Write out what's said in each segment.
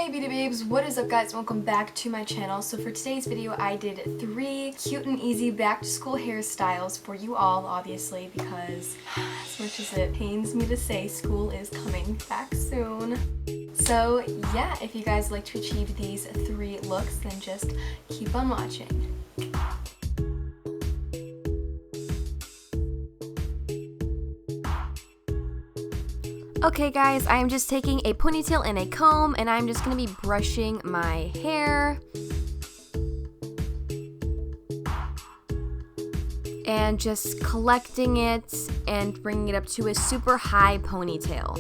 Hey beauty babes, what is up guys? Welcome back to my channel. So for today's video I did 3 cute and easy back to school hairstyles for you all, obviously, because as much as it pains me to say, school is coming back soon. So yeah, if you guys like to achieve these 3 looks, then just keep on watching. Okay guys, I am just taking a ponytail and a comb and I'm just going to be brushing my hair and just collecting it and bringing it up to a super high ponytail.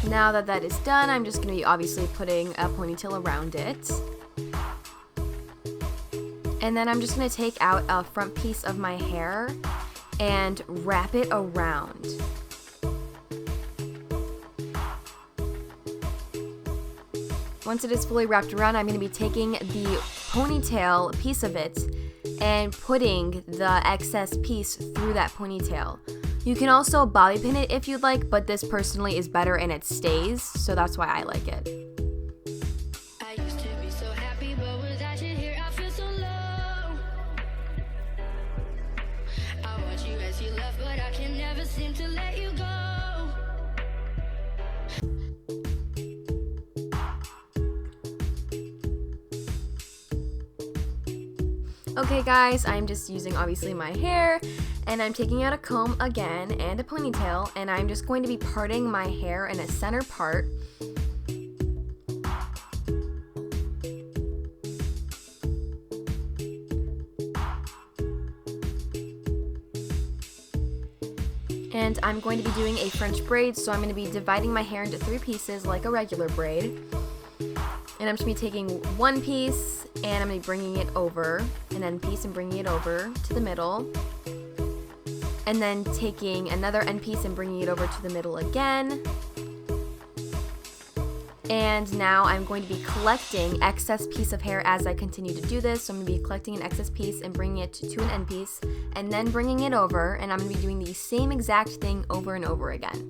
Now that that is done, I'm just going to be obviously putting a ponytail around it. And then I'm just going to take out a front piece of my hair and wrap it around. Once it is fully wrapped around, I'm going to be taking the ponytail piece of it and putting the excess piece through that ponytail. You can also bobby pin it if you'd like, but this personally is better and it stays, so that's why I like it. Okay guys, I'm just using obviously my hair and I'm taking out a comb again and a ponytail and I'm just going to be parting my hair in a center part. And I'm going to be doing a French braid, so I'm going to be dividing my hair into 3 pieces like a regular braid. And I'm just going to be taking one piece and I'm going to be bringing it over, an end piece, and bringing it over to the middle. And then taking another end piece and bringing it over to the middle again. And now I'm going to be collecting excess piece of hair as I continue to do this. So I'm going to be collecting an excess piece and bringing it to an end piece and then bringing it over, and I'm going to be doing the same exact thing over and over again.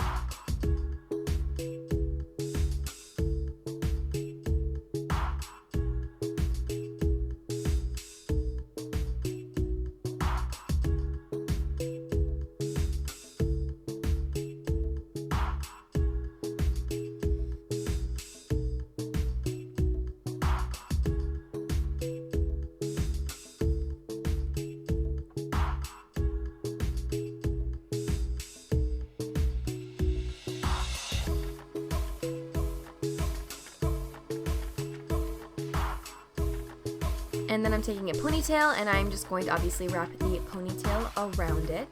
And then I'm taking a ponytail and I'm just going to obviously wrap the ponytail around it.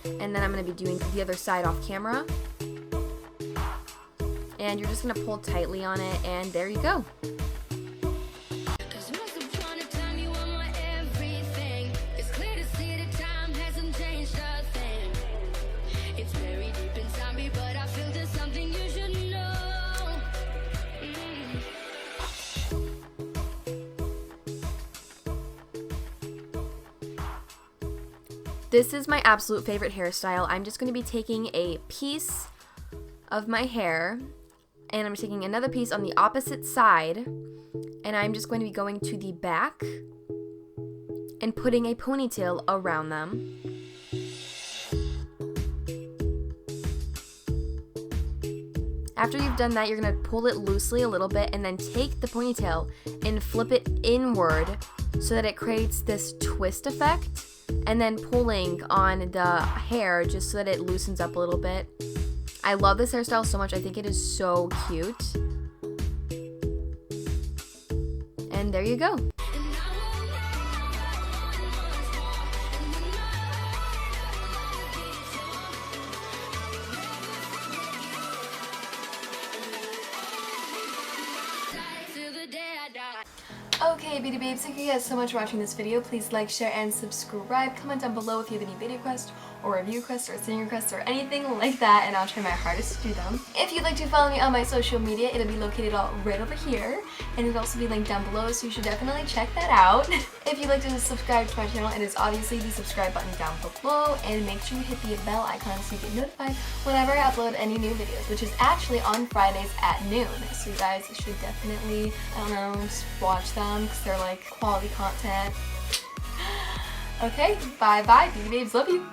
And then I'm going to be doing the other side off camera. And you're just going to pull tightly on it and there you go. This is my absolute favorite hairstyle. I'm just going to be taking a piece of my hair and I'm taking another piece on the opposite side and I'm just going to be going to the back and putting a ponytail around them. After you've done that, you're going to pull it loosely a little bit and then take the ponytail and flip it inward so that it creates this twist effect. And then pulling on the hair just so that it loosens up a little bit. I love this hairstyle so much. I think it is so cute. And there you go. Okay, beauty babes, thank you guys so much for watching this video. Please like, share, and subscribe. Comment down below if you have any video requests or review requests or singing requests or anything like that, and I'll try my hardest to do them. If you'd like to follow me on my social media, it'll be located all right over here, and it'll also be linked down below, so you should definitely check that out. If you'd like to subscribe to my channel, it is obviously the subscribe button down below, and make sure you hit the bell icon so you get notified whenever I upload any new videos, which is actually on Fridays at noon. So you guys should definitely, I don't know, just watch them because they're like quality content. Okay, bye bye, beauty babes, love you.